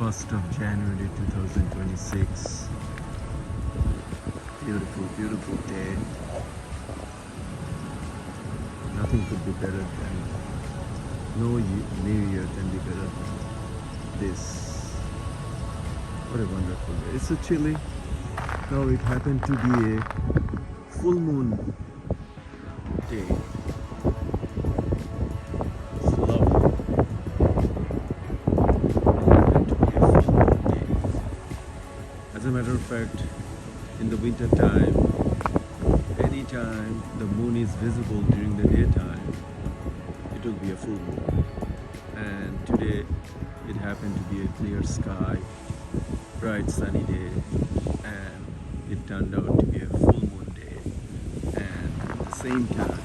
1st of January 2026. Beautiful, beautiful day. Nothing could be better than, New Year can be better than this. What a wonderful day. It's so chilly. Now it happened to be a full moon day. It's lovely. It happened to be a full moon day. As a matter of fact, in the winter time, anytime the moon is visible during the daytime, it will be a full moon. And today it happened to be a clear sky, bright sunny day, and it turned out to be a full moon day. And at the same time,